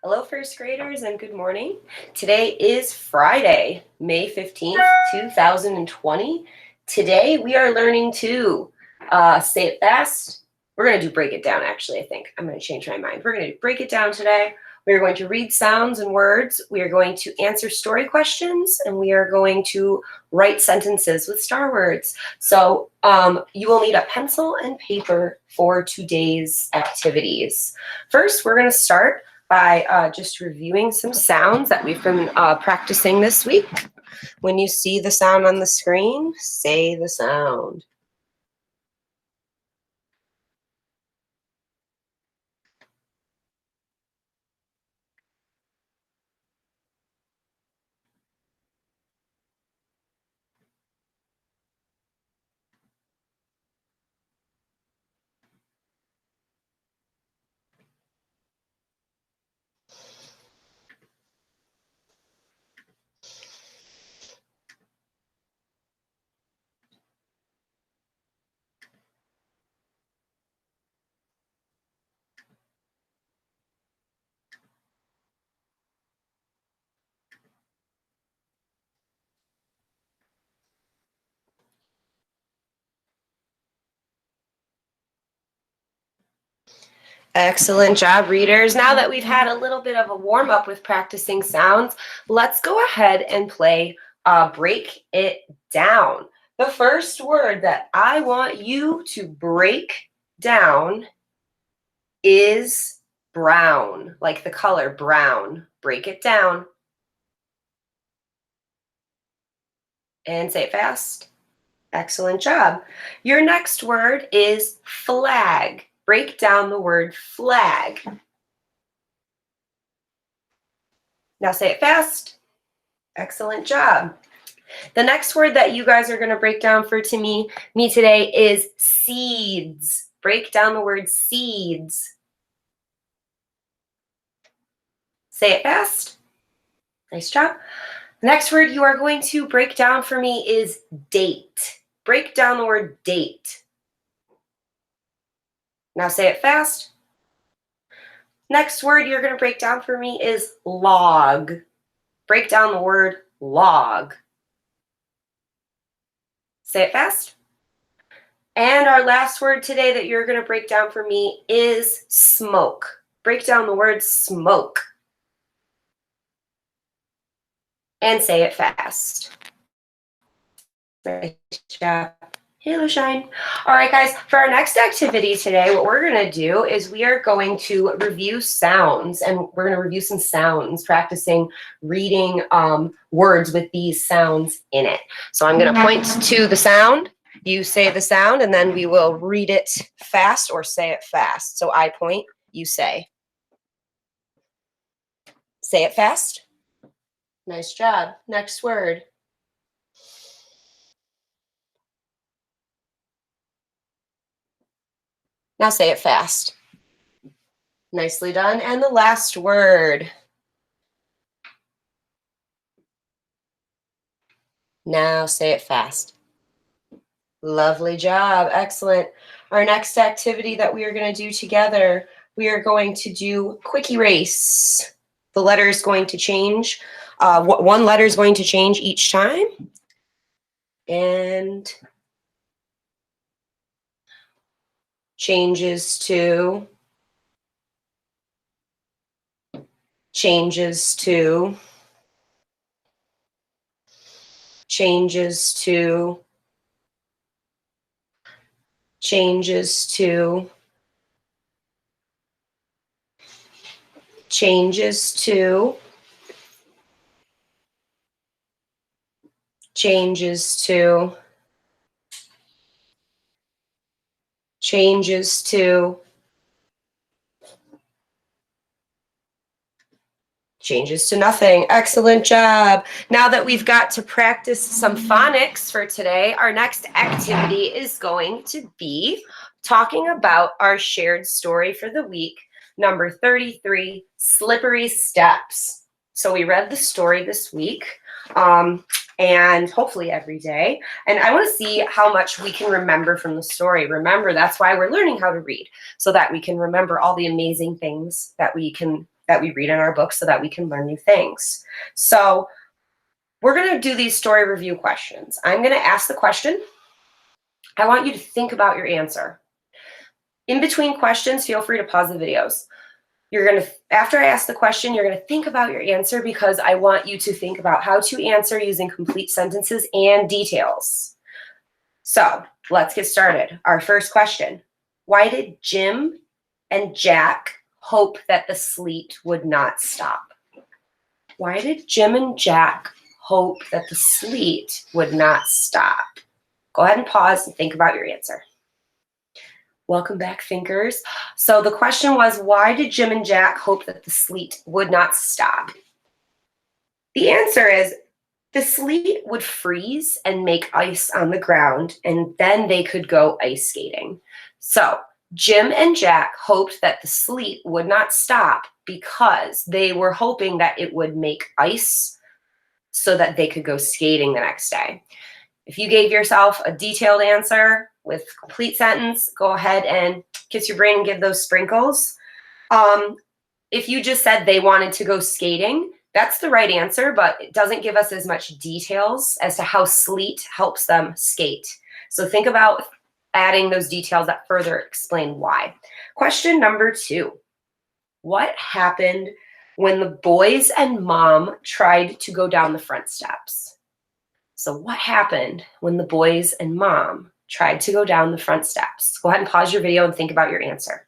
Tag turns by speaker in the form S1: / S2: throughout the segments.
S1: Hello, first graders, and good morning. Today is Friday, May 15th, 2020. Today we are learning to say it fast. We're going to do break it down, actually, I think. I'm going to change my mind. We're going to break it down today. We are going to read sounds and words. We are going to answer story questions, and we are going to write sentences with star words. So you will need a pencil and paper for today's activities. First, we're going to start by just reviewing some sounds that we've been practicing this week. When you see the sound on the screen, say the sound. Excellent job, readers. Now that we've had a little bit of a warm-up with practicing sounds, let's go ahead and play Break It Down. The first word that I want you to break down is brown, like the color brown. Break it down. And say it fast. Excellent job. Your next word is flag. Break down the word flag. Now say it fast. Excellent job. The next word that you guys are going to break down for me today is seeds. Break down the word seeds. Say it fast. Nice job. The next word you are going to break down for me is date. Break down the word date. Now say it fast. Next word you're going to break down for me is log. Break down the word log. Say it fast. And our last word today that you're going to break down for me is smoke. Break down the word smoke. And say it fast. Nice job. Halo shine. All right, guys, for our next activity today, what we're going to do is we are going to review sounds, and we're going to review some sounds, practicing reading words with these sounds in it. So I'm going to point to the sound. You say the sound, and then we will read it fast or say it fast. So I point, you say. Say it fast. Nice job. Next word. Now say it fast. Nicely done. And the last word. Now say it fast. Lovely job. Excellent. Our next activity that we are going to do together, we are going to do quick erase. The letter is going to change. One letter is going to change each time. And changes to, changes to, changes to, changes to, changes to, changes to, changes to, changes to nothing. Excellent job. Now that we've got to practice some phonics for today, our next activity is going to be talking about our shared story for the week, number 33, Slippery Steps. So we read the story this week, and hopefully every day. And I want to see how much we can remember from the story. Remember, that's why we're learning how to read, so that we can remember all the amazing things that we can that we read in our books so that we can learn new things. So we're going to do these story review questions. I'm going to ask the question. I want you to think about your answer. In between questions, feel free to pause the videos. After I ask the question, you're going to think about your answer because I want you to think about how to answer using complete sentences and details. So let's get started. Our first question. Why did Jim and Jack hope that the sleet would not stop? Why did Jim and Jack hope that the sleet would not stop? Go ahead and pause and think about your answer. Welcome back, thinkers. So the question was, why did Jim and Jack hope that the sleet would not stop? The answer is the sleet would freeze and make ice on the ground, and then they could go ice skating. So Jim and Jack hoped that the sleet would not stop because they were hoping that it would make ice so that they could go skating the next day. If you gave yourself a detailed answer with complete sentence, go ahead and kiss your brain and give those sprinkles. If you just said they wanted to go skating, that's the right answer, but it doesn't give us as much details as to how sleet helps them skate. So think about adding those details that further explain why. Question number 2. What happened when the boys and mom tried to go down the front steps? So what happened when the boys and mom tried to go down the front steps? Go ahead and pause your video and think about your answer.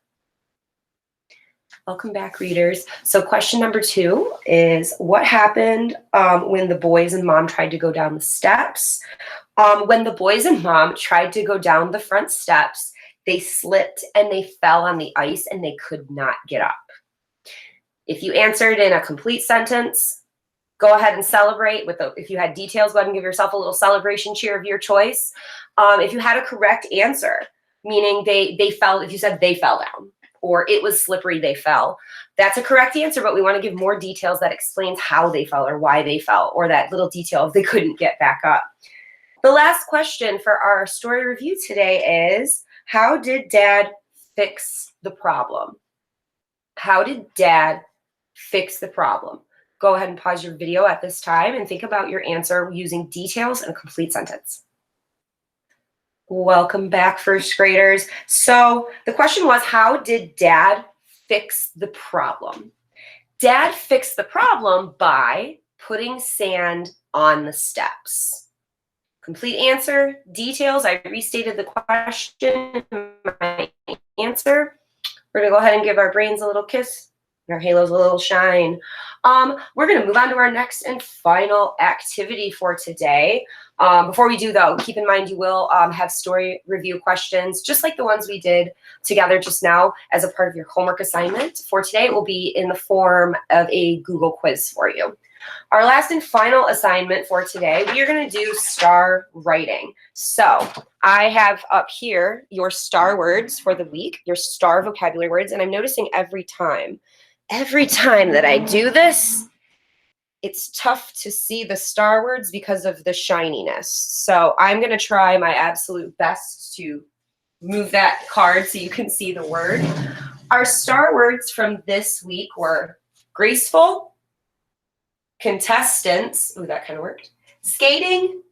S1: Welcome back, readers. So question number 2 is, what happened when the boys and mom tried to go down the steps? When the boys and mom tried to go down the front steps, they slipped and they fell on the ice and they could not get up. If you answered in a complete sentence, go ahead and celebrate. If you had details, go ahead and give yourself a little celebration cheer of your choice. If you had a correct answer, meaning they fell, if you said they fell down, or it was slippery, they fell, that's a correct answer, but we want to give more details that explains how they fell or why they fell, or that little detail if they couldn't get back up. The last question for our story review today is, how did Dad fix the problem? How did Dad fix the problem? Go ahead and pause your video at this time and think about your answer using details in a complete sentence. Welcome back, first graders. So the question was, how did Dad fix the problem? Dad fixed the problem by putting sand on the steps. Complete answer, details. I restated the question, my answer. We're gonna go ahead and give our brains a little kiss. Our halos a little shine. We're going to move on to our next and final activity for today. Before we do, though, keep in mind you will have story review questions, just like the ones we did together just now as a part of your homework assignment. For today, it will be in the form of a Google quiz for you. Our last and final assignment for today, we are going to do star writing. So I have up here your star words for the week, your star vocabulary words, and I'm noticing every time that I do this, it's tough to see the star words because of the shininess. So I'm going to try my absolute best to move that card so you can see the word. Our star words from this week were graceful, contestants, ooh, that kind of worked, skating,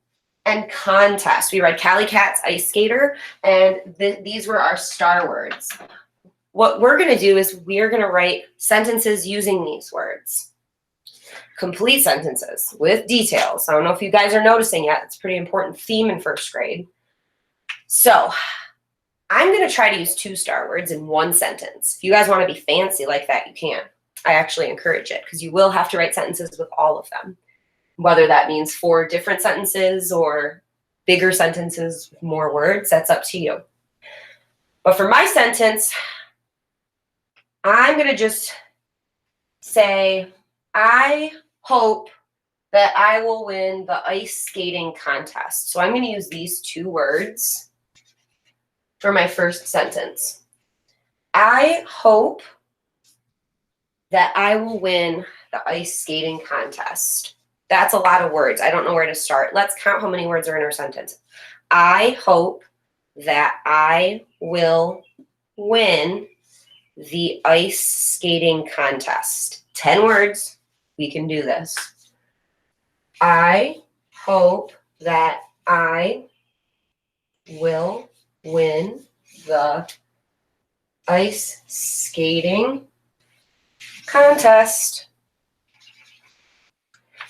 S1: and contest. We read Cali Cat's Ice Skater, and these were our star words. What we're going to do is we're going to write sentences using these words. Complete sentences with details. I don't know if you guys are noticing yet. It's a pretty important theme in first grade. So I'm going to try to use 2 star words in one sentence. If you guys want to be fancy like that, you can. I actually encourage it because you will have to write sentences with all of them. Whether that means 4 different sentences or bigger sentences with more words, that's up to you. But for my sentence, I'm going to just say, I hope that I will win the ice skating contest. So I'm going to use these 2 words for my first sentence. I hope that I will win the ice skating contest. That's a lot of words. I don't know where to start. Let's count how many words are in our sentence. I hope that I will win the ice skating contest. 10 words. We can do this. I hope that I will win the ice skating contest.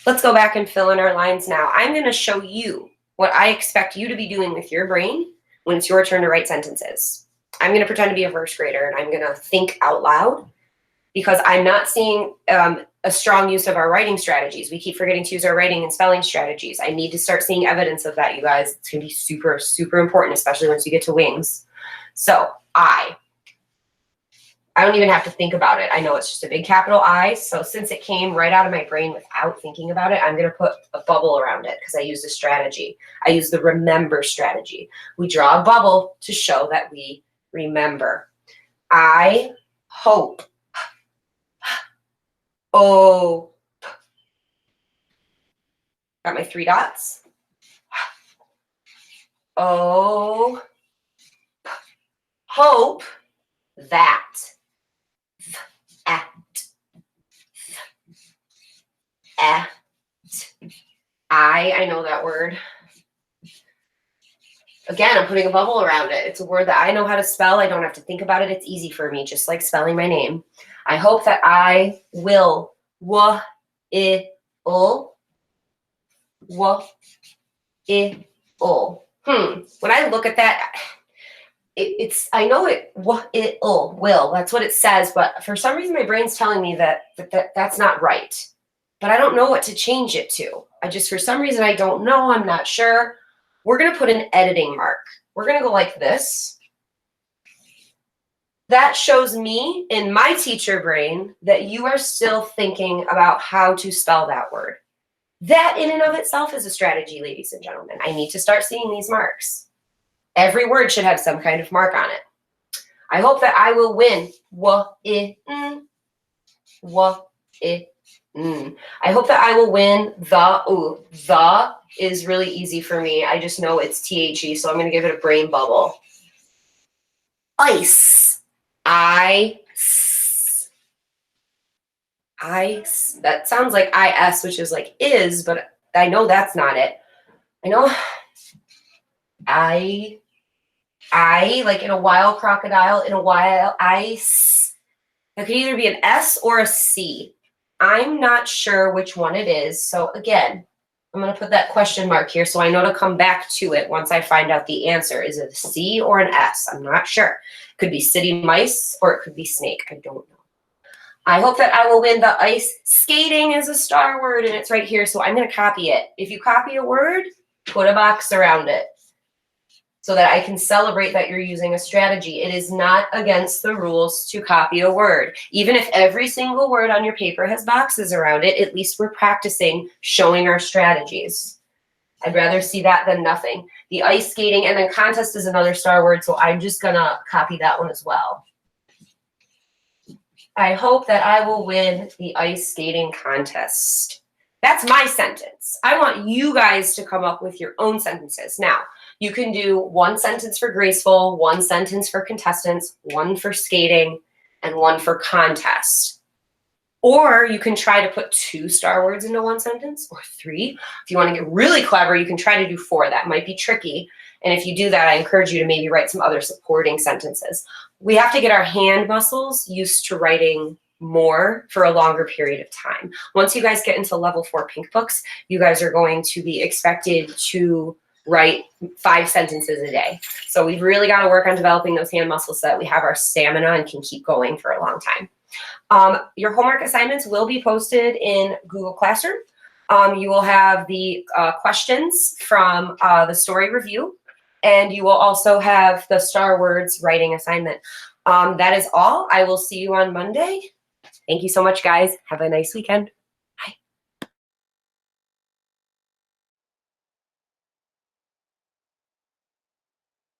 S1: Let's go back and fill in our lines now. I'm going to show you what I expect you to be doing with your brain when it's your turn to write sentences. I'm going to pretend to be a first grader, and I'm going to think out loud because I'm not seeing a strong use of our writing strategies. We keep forgetting to use our writing and spelling strategies. I need to start seeing evidence of that, you guys. It's going to be super, super important, especially once you get to wings. So I don't even have to think about it. I know it's just a big capital I. So since it came right out of my brain without thinking about it, I'm going to put a bubble around it because I used a strategy. I used the remember strategy. We draw a bubble to show that we remember. I hope. Oh. Got my 3 dots. Oh. Hope that. At. I know that word. Again, I'm putting a bubble around it. It's a word that I know how to spell. I don't have to think about it. It's easy for me, just like spelling my name. I hope that I will. When I look at that, I know it will. That's what it says, but for some reason my brain's telling me that's not right. But I don't know what to change it to. For some reason I don't know. I'm not sure. We're going to put an editing mark. We're going to go like this. That shows me in my teacher brain that you are still thinking about how to spell that word. That in and of itself is a strategy, ladies and gentlemen. I need to start seeing these marks. Every word should have some kind of mark on it. I hope that I will win. I hope that I will win the. The is really easy for me. I just know it's THE, so I'm going to give it a brain bubble. Ice. Ice. That sounds like IS, which is like is, but I know that's not it. I know. I like in a wild crocodile, in a wild ice. That could either be an S or a C. I'm not sure which one it is. So again, I'm going to put that question mark here so I know to come back to it once I find out the answer. Is it a C or an S? I'm not sure. It could be city mice or it could be snake. I don't know. I hope that I will win the ice skating is a star word and it's right here. So I'm going to copy it. If you copy a word, put a box around it so that I can celebrate that you're using a strategy. It is not against the rules to copy a word. Even if every single word on your paper has boxes around it, at least we're practicing showing our strategies. I'd rather see that than nothing. The ice skating and then contest is another star word, so I'm just gonna copy that one as well. I hope that I will win the ice skating contest. That's my sentence. I want you guys to come up with your own sentences. Now, you can do 1 sentence for graceful, 1 sentence for contestants, 1 for skating, and 1 for contest. Or you can try to put 2 star words into 1 sentence, or 3. If you want to get really clever, you can try to do 4. That might be tricky. And if you do that, I encourage you to maybe write some other supporting sentences. We have to get our hand muscles used to writing more for a longer period of time. Once you guys get into level 4 pink books, you guys are going to be expected to write 5 sentences a day. So we've really got to work on developing those hand muscles so that we have our stamina and can keep going for a long time. Your homework assignments will be posted in Google Classroom. You will have the questions from the story review, and you will also have the Star Words writing assignment. That is all. I will see you on Monday. Thank you so much, guys. Have a nice weekend.